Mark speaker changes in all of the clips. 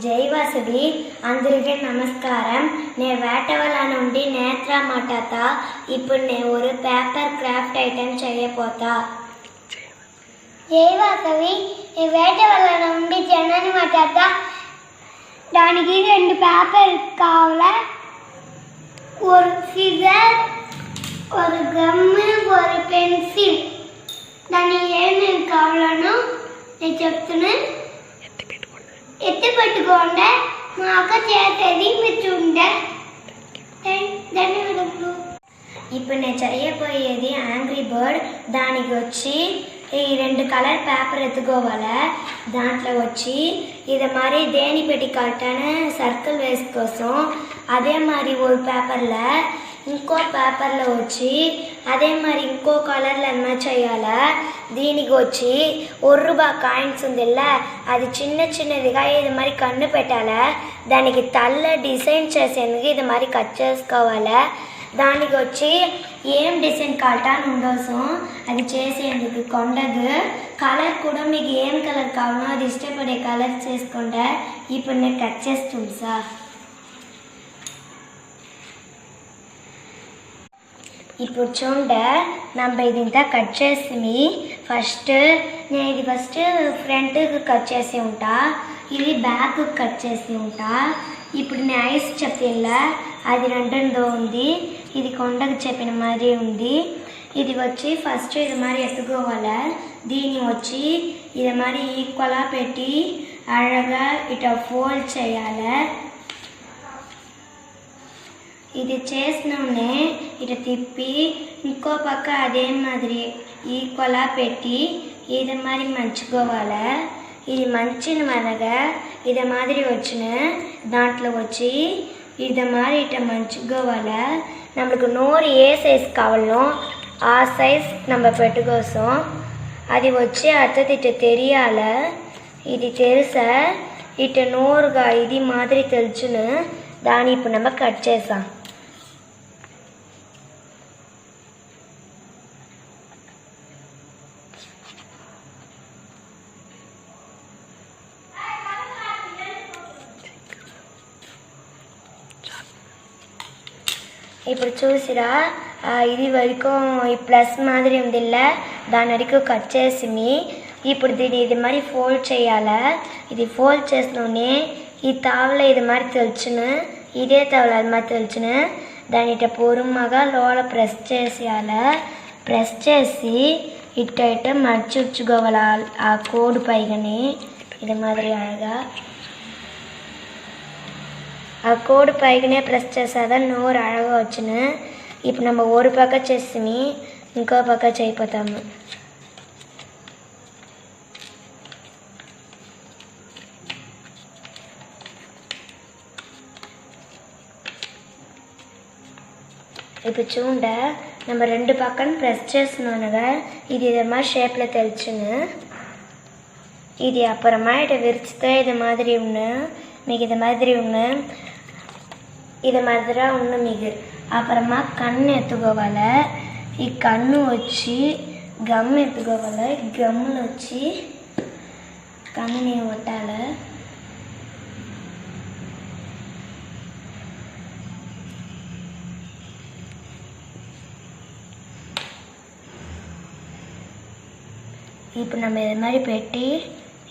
Speaker 1: జై వాసవి అందరికీ నమస్కారం. నేను వేటవల నుండి నేత్ర మాట్లాడతా. ఇప్పుడు నేను ఒక పేపర్ క్రాఫ్ట్ ఐటెం చేయబోతా.
Speaker 2: జై వాసవి నేను వేటవల నుండి జనాన్ని మాట్లాడతా. దానికి 2 పేపర్ కావాలా, ఒక సిజర్, ఒక గమ్, ఒక పెన్సిల్. దాన్ని ఏమేమి కావాలనో నేను చెప్తున్నా. ఎత్తి పెట్టుకోండి, మా అక్క చేసేది మీరు చూడండి. ధన్యవాదములు.
Speaker 1: ఇప్పుడు నేను చేయబోయేది యాంగ్రీ బర్డ్. దానికి వచ్చి ఈ 2 కలర్ పేపర్ ఎత్తుకోవాలి. దాంట్లో వచ్చి ఇది మరి దేని పెట్టి కట్టాను సర్కిల్ వేసుకోసం. అదే మరి ఒక పేపర్లో ఇంకో పేపర్లో వచ్చి అదే మరి ఇంకో కలర్లో అన్న చేయాలి. దీనికి వచ్చి ₹1 కాయిన్స్ ఉందిలా, అది చిన్న చిన్నదిగా ఇది మరి కన్ను పెట్టాలి. దానికి తల్ల డిజైన్ చేసేందుకు ఇది మరి కట్ చేసుకోవాలి. దానికి వచ్చి ఏం డిజైన్ కావాలని ఉండొచ్చు అది చేసేందుకు కొండకు కలర్ కూడా మీకు ఏం కలర్ కావాలో అది ఇష్టపడే కలర్ చేసుకుంటా. ఇప్పుడు నేను కట్ చేస్తుంది సార్. ఇప్పుడు చూడ నమ్మ ఇదింతా కట్ చేసి ఫస్ట్ నేను ఇది ఫ్రంట్కి కట్ చేసి ఉంటా, ఇది బ్యాక్ కట్ చేసి ఉంటా. ఇప్పుడు నేను ఐస్ చెప్పిలా అది 2 ఉంది, ఇది కొండకు చెప్పిన మరి ఉంది. ఇది వచ్చి ఫస్ట్ ఇది మరి ఎత్తుకోవాలి. దీన్ని వచ్చి ఇది మరి ఈక్వల్గా పెట్టి అడగా ఇట్లా ఫోల్డ్ చేయాలి. ఇది చేసినోనే ఇట్లా తిప్పి ఇంకో పక్క అదే మాదిరి ఈక్వల్గా పెట్టి ఇది మరి మంచుకోవాలి. ఇది మంచిన మనగా ఇది మాదిరి వచ్చిన దాంట్లో వచ్చి ఇది మరి ఇట్లా మంచుకోవాలి. நம்மளுக்கு నోరు ఏ సైజ్ కావాలో ఆ సైజ్ நம்ம పెట్టుకోసం. అది వచ్చి అర్థది ఇట్లా తెలియాలి. ఇది తెలుసా ఇట్లా నోరుగా ఇది మాదిరి తెలుసును. దాన్ని ఇప్పుడు நம்ம కట్ చేసాం. ఇప్పుడు చూసిరా ఇది వరకు ఈ ప్లస్ మాదిరి ఉందిల్ల, దాని వరకు కట్ చేసి ఇప్పుడు దీన్ని ఇది మరి ఫోల్డ్ చేయాలి. ఇది ఫోల్డ్ చేసినోనే ఈ తావలో ఇది మరి తెలుసును, ఇదే తావలో అది మరి తెలుసును. దాన్ని ఇట్లా పొరుమ్మగా లోపల ప్రెస్ చేసేయాలి. ప్రెస్ చేసి ఇట్ట ఇట్ట మర్చుకోవాలి ఆ కోడ్ పైగాని ఇది మాదిరి అడగా ఆ కోడ్ పైగానే ప్రెస్ చేసేదా నోరు అడగా వచ్చును. ఇప్పుడు நம்ம ஒரு పక్క చేసి ఇంకో పక్క చేయిపోతాము. ఇప్పుడు చూడ நம்ம 2 పక్కన ప్రెస్ చేస్తున్నానుగా ఇది ఇదమ్మా షేప్లో తెలుసును. ఇది అప్పురమా ఇట విరిచితే ఇది మాదిరి ఉన్నా మీకు ఇది మాదిరి ఉన్నా ఇది మాదిరా ఉన్న మీకు అప్పురమా కన్ను ఎత్తుకోవాలి. ఈ కన్ను వచ్చి గమ్ ఎత్తుకోవాలి. గమ్ములు వచ్చి కన్నుని కొట్టాలి. ఇప్పుడు நம்ம ఇది మరి పెట్టి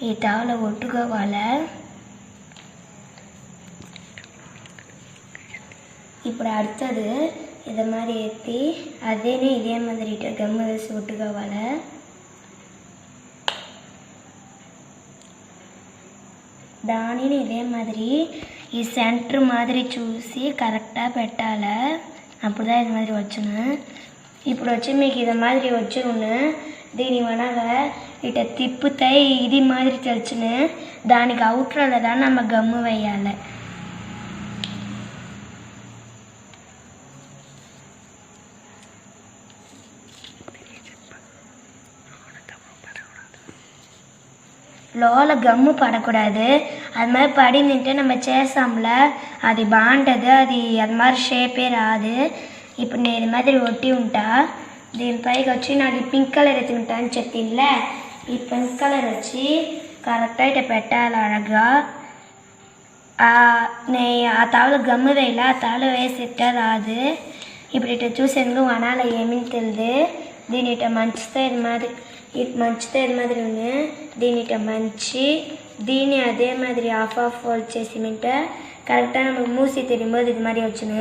Speaker 1: ఈ తావలో కొట్టుకోవాలి. ఇప్పుడు அடுத்தது ఇది మరి ఎత్తి అదేనే ఇదే మాదిరి ఇట్లా గమ్ము వేసి కొట్టుకోవాలి. దానిని ఇదే మాదిరి ఈ సెంటర్ మాదిరి చూసి కరెక్ట్గా పెట్టాలి. అప్పుడుదా ఇది మాదిరి వచ్చును. ఇప్పుడు వచ్చి మీకు ఇది మాదిరి వచ్చును. దీని వనగా ఇట తిప్పుతాయి ఇది మాదిరి తెలుసును. దానికి అవుట్లలో దా நம்ம గమ్ము వేయాలి. లోపల గమ్ము పడకూడదు. అది மாதிரி పడిందంటే நம்ம చేసాంల అది బాగుంటుంది, అది மாதிரி షేపే రాదు. ఇప్పుడు నేను ఇది మాదిరి ఒట్టి ఉంటా. దీనిపైకి వచ్చి నాకు పింక్ కలర్ ఎత్తుకుంటా అని చెప్పిందిలే, ఈ పింక్ కలర్ వచ్చి కరెక్ట్గా ఇట్లా పెట్టాలి అడగా. ఆ తావలో గమ్ము వేయాల ఆ తావలో వేసిట్ట రాదు. ఇప్పుడు ఇట్లా చూసేందుకు వనాల ఏమీ తెలియదు. దీని ఇట్లా మంచితే ఇది మాదిరి ఉంది. దీని ఇట్లా మంచి దీన్ని అదే మాదిరి ఆఫ్ ఫోల్డ్ చేసి మింట కరెక్ట్గా నమ్మకు మూసి తిరిగిపోదు ఇది మరి వచ్చును.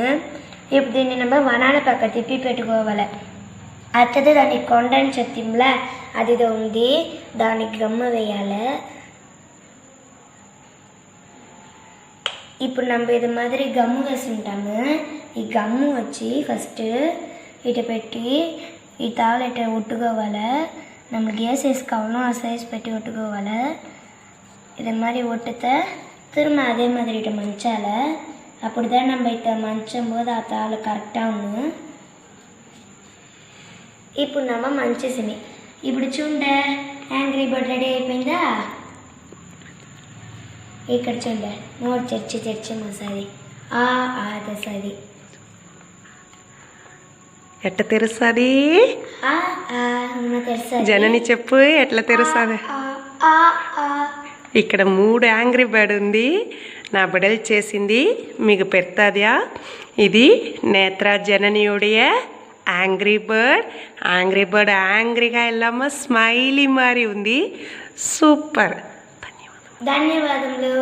Speaker 1: ఇప్పుడు దీన్ని நம்ம వనాల పక్క తిప్పి పెట్టుకోవాలి. అత్తది దానికి కొండని చెత్తింలా అది ఉంది, దానికి గమ్ము వేయాలి. ఇప్పుడు நம்ம ఇది మాదిరి గమ్ము వేసి ఉంటాము. ఈ గమ్ము వచ్చి ఫస్ట్ ఇట పెట్టి ఈ తావలు ఇట్లా ఒట్టుకోవాలి. நம்மளுக்கு ఏ సైజ్ కావాలో ఆ సైజ్ పెట్టి ఒట్టుకోవాలి. ఇది மாதிரி ஒட்டுத்தை திரும்ப அதே மாதிரி இட்ட மஞ்சால அப்படி தான் நம்ம இட்ட மஞ்சும் போது ఆ తావలు కరెక్ట్గా ఉంది. ఇప్పుడు நம்ம మంచేసినాయి. ఇప్పుడు చూడండి యాంగ్రీ బర్డ్ రెడీ అయిపోయిందా. ఇక్కడ చూడండి నోట్ చర్చి మసాది ఆదసది
Speaker 3: ఎట్ట తెరుస్తుంది
Speaker 1: తెలుసా
Speaker 3: జనని చెప్పు ఎట్లా తెరుస్తుంది. ఇక్కడ 3 యాంగ్రీ బర్డ్ ఉంది. నా బిడ్డలు చేసింది మీకు పెడతాదా. ఇది నేత్ర జననియుடைய యాంగ్రీ బర్డ్ యాంగ్రీగా ఇల్లమ్మ స్మైలీ మారి ఉంది. సూపర్.
Speaker 1: ధన్యవాదములు.